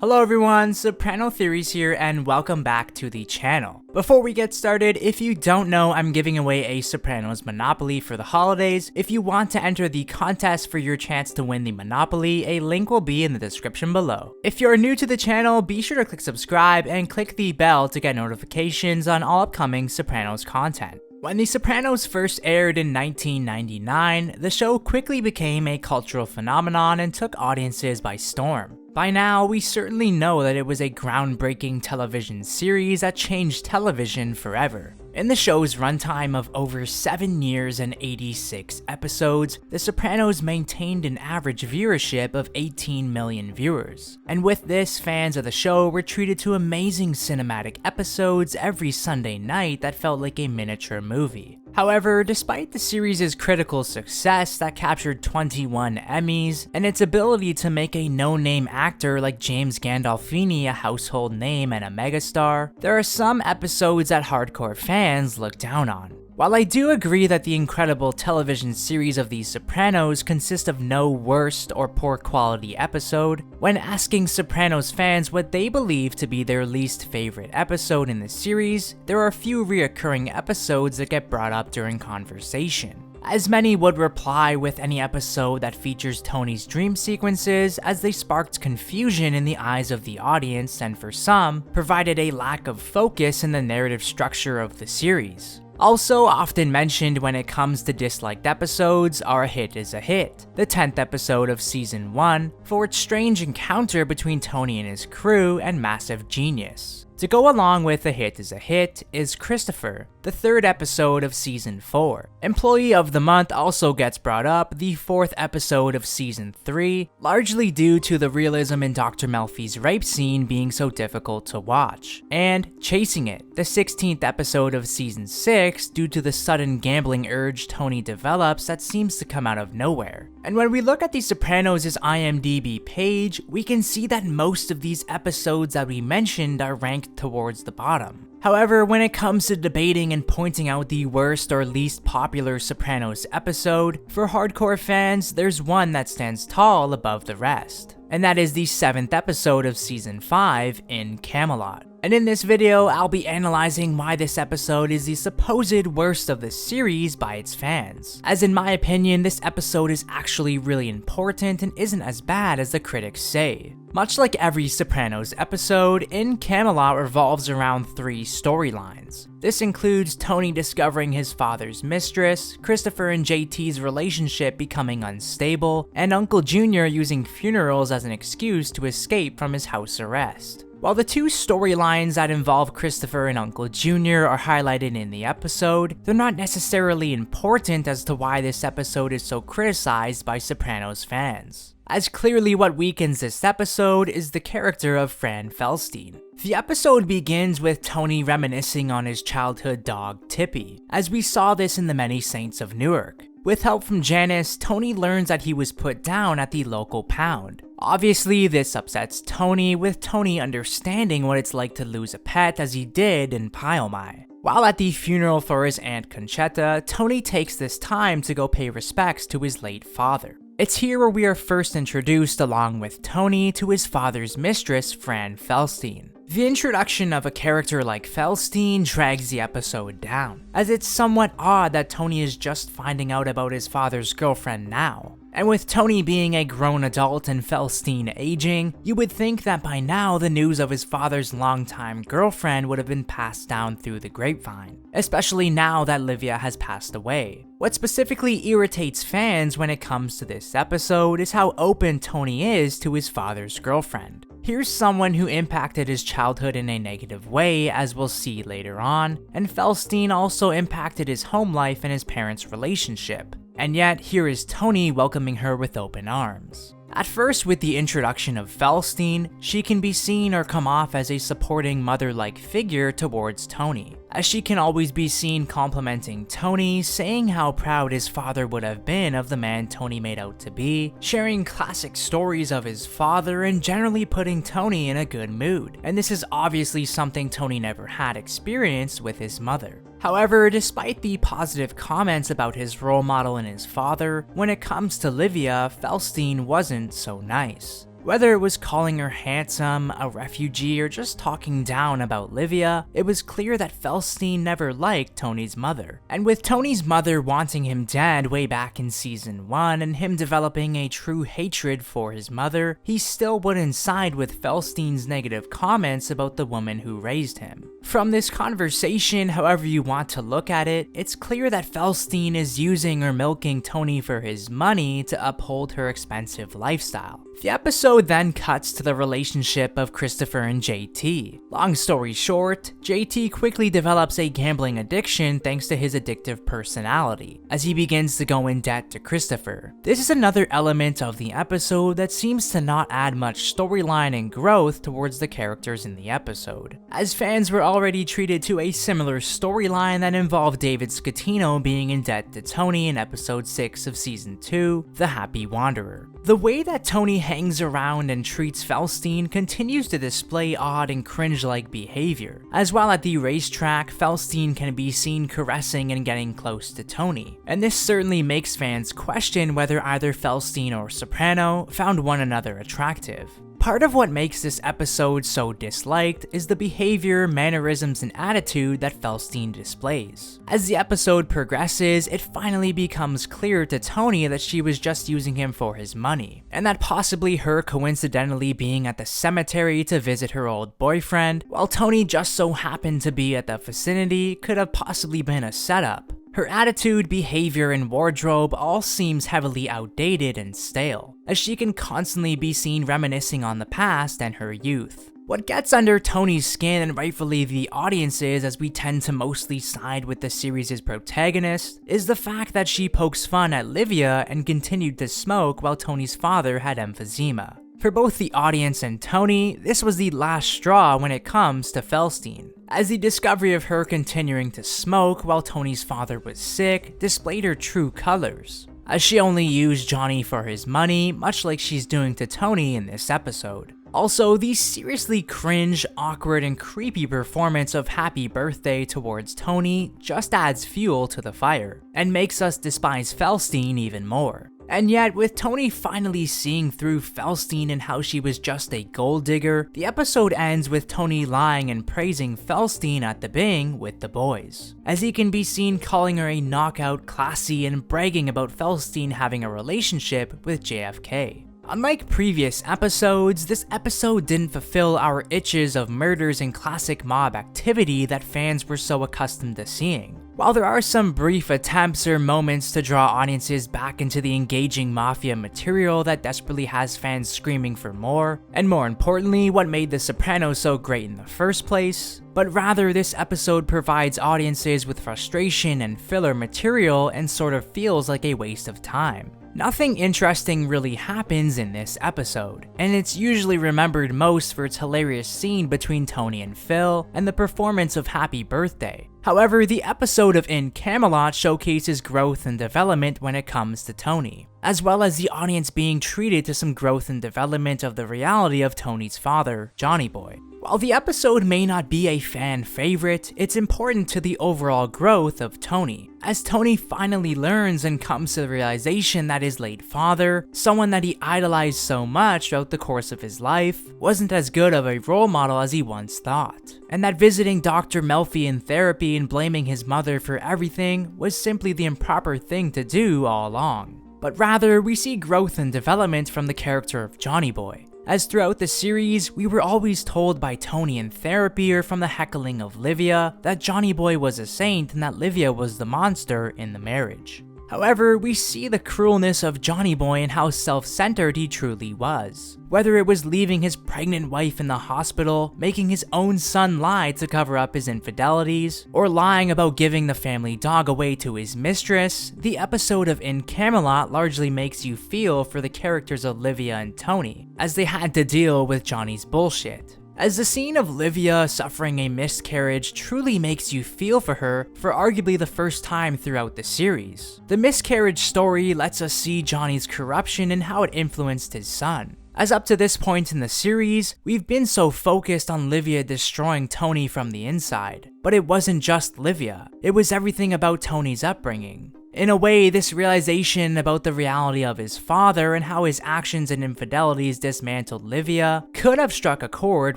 Hello everyone, Soprano Theories here and welcome back to the channel. Before we get started, if you don't know, I'm giving away a Sopranos Monopoly for the holidays. If you want to enter the contest for your chance to win the Monopoly, a link will be in the description below. If you're new to the channel, be sure to click subscribe and click the bell to get notifications on all upcoming Sopranos content. When The Sopranos first aired in 1999, the show quickly became a cultural phenomenon and took audiences by storm. By now, we certainly know that it was a groundbreaking television series that changed television forever. In the show's runtime of over 7 years and 86 episodes, The Sopranos maintained an average viewership of 18 million viewers. And with this, fans of the show were treated to amazing cinematic episodes every Sunday night that felt like a miniature movie. However, despite the series' critical success that captured 21 Emmys, and its ability to make a no-name actor like James Gandolfini a household name and a megastar, there are some episodes that hardcore fans look down on. While I do agree that the incredible television series of The Sopranos consists of no worst or poor quality episode, when asking Sopranos fans what they believe to be their least favorite episode in the series, there are a few reoccurring episodes that get brought up during conversation. As many would reply with any episode that features Tony's dream sequences, as they sparked confusion in the eyes of the audience and for some, provided a lack of focus in the narrative structure of the series. Also often mentioned when it comes to disliked episodes are A Hit is a Hit, the 10th episode of Season 1, for its strange encounter between Tony and his crew and massive genius. To go along with A Hit is a Hit is Christopher, the 3rd episode of Season 4. Employee of the Month also gets brought up, the 4th episode of Season 3, largely due to the realism in Dr. Melfi's rape scene being so difficult to watch. And Chasing It, the 16th episode of Season 6, due to the sudden gambling urge Tony develops that seems to come out of nowhere. And when we look at The Sopranos' IMDb page, we can see that most of these episodes that we mentioned are ranked towards the bottom. However, when it comes to debating and pointing out the worst or least popular Sopranos episode, for hardcore fans, there's one that stands tall above the rest. And that is the 7th episode of Season 5, In Camelot. And in this video, I'll be analyzing why this episode is the supposed worst of the series by its fans. As in my opinion, this episode is actually really important and isn't as bad as the critics say. Much like every Sopranos episode, In Camelot revolves around 3 storylines. This includes Tony discovering his father's mistress, Christopher and JT's relationship becoming unstable, and Uncle Junior using funerals as an excuse to escape from his house arrest. While the 2 storylines that involve Christopher and Uncle Junior are highlighted in the episode, they're not necessarily important as to why this episode is so criticized by Sopranos fans. As clearly what weakens this episode is the character of Fran Felstein. The episode begins with Tony reminiscing on his childhood dog, Tippy, as we saw this in The Many Saints of Newark. With help from Janice, Tony learns that he was put down at the local pound. Obviously, this upsets Tony, with Tony understanding what it's like to lose a pet as he did in Pyomai. While at the funeral for his Aunt Conchetta, Tony takes this time to go pay respects to his late father. It's here where we are first introduced along with Tony to his father's mistress, Fran Felstein. The introduction of a character like Felstein drags the episode down, as it's somewhat odd that Tony is just finding out about his father's girlfriend now. And with Tony being a grown adult and Felstein aging, you would think that by now the news of his father's longtime girlfriend would have been passed down through the grapevine, especially now that Livia has passed away. What specifically irritates fans when it comes to this episode is how open Tony is to his father's girlfriend. Here's someone who impacted his childhood in a negative way, as we'll see later on, and Felstein also impacted his home life and his parents' relationship. And yet, here is Tony welcoming her with open arms. At first, with the introduction of Felstein, she can be seen or come off as a supporting mother-like figure towards Tony, as she can always be seen complimenting Tony, saying how proud his father would have been of the man Tony made out to be, sharing classic stories of his father, and generally putting Tony in a good mood. And this is obviously something Tony never had experienced with his mother. However, despite the positive comments about his role model and his father, when it comes to Livia, Felstein wasn't so nice. Whether it was calling her handsome, a refugee, or just talking down about Livia, it was clear that Felstein never liked Tony's mother. And with Tony's mother wanting him dead way back in season 1 and him developing a true hatred for his mother, he still wouldn't side with Felstein's negative comments about the woman who raised him. From this conversation, however you want to look at it, it's clear that Felstein is using or milking Tony for his money to uphold her expensive lifestyle. The episode then cuts to the relationship of Christopher and JT. Long story short, JT quickly develops a gambling addiction thanks to his addictive personality, as he begins to go in debt to Christopher. This is another element of the episode that seems to not add much storyline and growth towards the characters in the episode, as fans were already treated to a similar storyline that involved David Scatino being in debt to Tony in episode 6 of season 2, The Happy Wanderer. The way that Tony hangs around and treats Felstein continues to display odd and cringe-like behavior. As well at the racetrack, Felstein can be seen caressing and getting close to Tony, and this certainly makes fans question whether either Felstein or Soprano found one another attractive. Part of what makes this episode so disliked is the behavior, mannerisms, and attitude that Felstein displays. As the episode progresses, it finally becomes clear to Tony that she was just using him for his money, and that possibly her coincidentally being at the cemetery to visit her old boyfriend, while Tony just so happened to be at the vicinity, could have possibly been a setup. Her attitude, behavior, and wardrobe all seems heavily outdated and stale, as she can constantly be seen reminiscing on the past and her youth. What gets under Tony's skin and rightfully the audience's, as we tend to mostly side with the series' protagonist, is the fact that she pokes fun at Livia and continued to smoke while Tony's father had emphysema. For both the audience and Tony, this was the last straw when it comes to Felstein, as the discovery of her continuing to smoke while Tony's father was sick displayed her true colors, as she only used Johnny for his money, much like she's doing to Tony in this episode. Also, the seriously cringe, awkward, and creepy performance of Happy Birthday towards Tony just adds fuel to the fire, and makes us despise Felstein even more. And yet, with Tony finally seeing through Felstein and how she was just a gold digger, the episode ends with Tony lying and praising Felstein at the Bing with the boys, as he can be seen calling her a knockout, classy, and bragging about Felstein having a relationship with JFK. Unlike previous episodes, this episode didn't fulfill our itches of murders and classic mob activity that fans were so accustomed to seeing. While there are some brief attempts or moments to draw audiences back into the engaging mafia material that desperately has fans screaming for more, and more importantly, what made The Sopranos so great in the first place, but rather this episode provides audiences with frustration and filler material and sort of feels like a waste of time. Nothing interesting really happens in this episode, and it's usually remembered most for its hilarious scene between Tony and Phil and the performance of Happy Birthday. However, the episode of In Camelot showcases growth and development when it comes to Tony, as well as the audience being treated to some growth and development of the reality of Tony's father, Johnny Boy. While the episode may not be a fan favorite, it's important to the overall growth of Tony, as Tony finally learns and comes to the realization that his late father, someone that he idolized so much throughout the course of his life, wasn't as good of a role model as he once thought, and that visiting Dr. Melfi in therapy and blaming his mother for everything was simply the improper thing to do all along. But rather, we see growth and development from the character of Johnny Boy, as throughout the series, we were always told by Tony in therapy or from the heckling of Livia that Johnny Boy was a saint and that Livia was the monster in the marriage. However, we see the cruelness of Johnny Boy and how self-centered he truly was. Whether it was leaving his pregnant wife in the hospital, making his own son lie to cover up his infidelities, or lying about giving the family dog away to his mistress, the episode of In Camelot largely makes you feel for the characters of Livia and Tony, as they had to deal with Johnny's bullshit. As the scene of Livia suffering a miscarriage truly makes you feel for her for arguably the first time throughout the series. The miscarriage story lets us see Johnny's corruption and how it influenced his son. As up to this point in the series, we've been so focused on Livia destroying Tony from the inside. But it wasn't just Livia, it was everything about Tony's upbringing. In a way, this realization about the reality of his father and how his actions and infidelities dismantled Livia could have struck a chord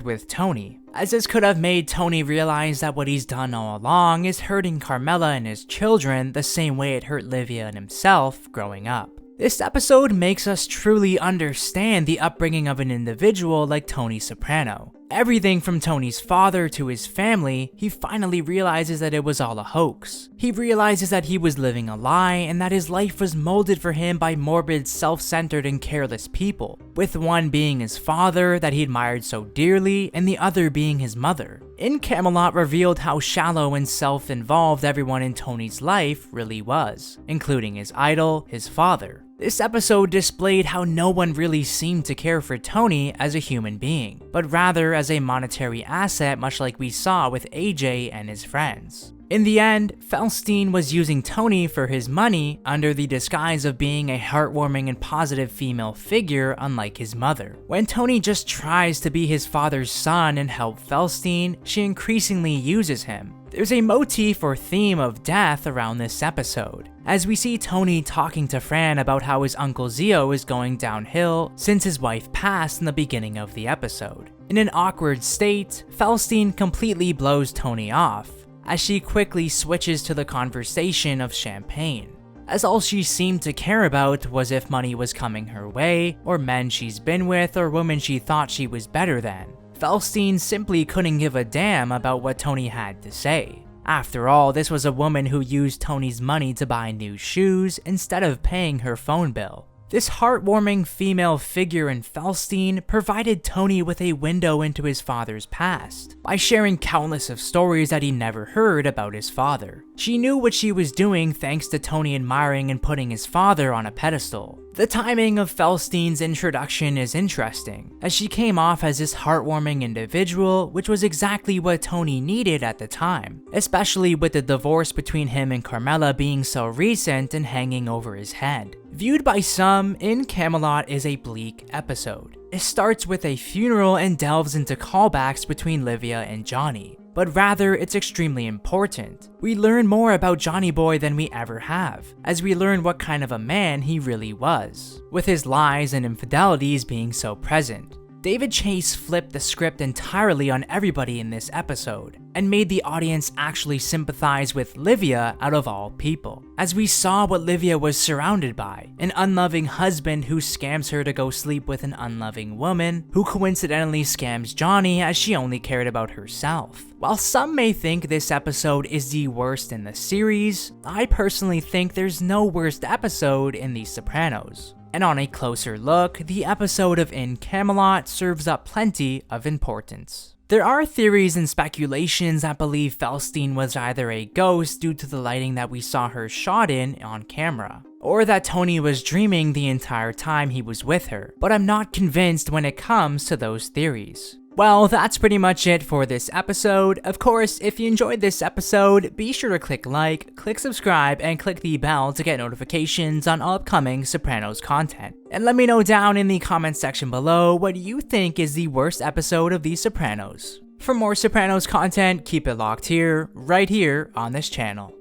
with Tony, as this could have made Tony realize that what he's done all along is hurting Carmela and his children the same way it hurt Livia and himself growing up. This episode makes us truly understand the upbringing of an individual like Tony Soprano. Everything from Tony's father to his family, he finally realizes that it was all a hoax. He realizes that he was living a lie and that his life was molded for him by morbid, self-centered, and careless people, with one being his father that he admired so dearly and the other being his mother. In Camelot revealed how shallow and self-involved everyone in Tony's life really was, including his idol, his father. This episode displayed how no one really seemed to care for Tony as a human being, but rather as a monetary asset, much like we saw with AJ and his friends. In the end, Felstein was using Tony for his money under the disguise of being a heartwarming and positive female figure unlike his mother. When Tony just tries to be his father's son and help Felstein, she increasingly uses him. There's a motif or theme of death around this episode, as we see Tony talking to Fran about how his Uncle Zio is going downhill since his wife passed in the beginning of the episode. In an awkward state, Felstein completely blows Tony off, as she quickly switches to the conversation of champagne, as all she seemed to care about was if money was coming her way, or men she's been with, or women she thought she was better than. Felstein simply couldn't give a damn about what Tony had to say. After all, this was a woman who used Tony's money to buy new shoes instead of paying her phone bill. This heartwarming female figure in Felstein provided Tony with a window into his father's past, by sharing countless of stories that he never heard about his father. She knew what she was doing thanks to Tony admiring and putting his father on a pedestal. The timing of Felstein's introduction is interesting, as she came off as this heartwarming individual, which was exactly what Tony needed at the time, especially with the divorce between him and Carmela being so recent and hanging over his head. Viewed by some, In Camelot is a bleak episode. It starts with a funeral and delves into callbacks between Livia and Johnny, but rather it's extremely important. We learn more about Johnny Boy than we ever have, as we learn what kind of a man he really was, with his lies and infidelities being so present. David Chase flipped the script entirely on everybody in this episode, and made the audience actually sympathize with Livia out of all people, as we saw what Livia was surrounded by, an unloving husband who scams her to go sleep with an unloving woman, who coincidentally scams Johnny as she only cared about herself. While some may think this episode is the worst in the series, I personally think there's no worst episode in The Sopranos. And on a closer look, the episode of In Camelot serves up plenty of importance. There are theories and speculations that believe Felstein was either a ghost due to the lighting that we saw her shot in on camera, or that Tony was dreaming the entire time he was with her, but I'm not convinced when it comes to those theories. Well, that's pretty much it for this episode. Of course, if you enjoyed this episode, be sure to click like, click subscribe, and click the bell to get notifications on upcoming Sopranos content. And let me know down in the comment section below what you think is the worst episode of The Sopranos. For more Sopranos content, keep it locked here, right here on this channel.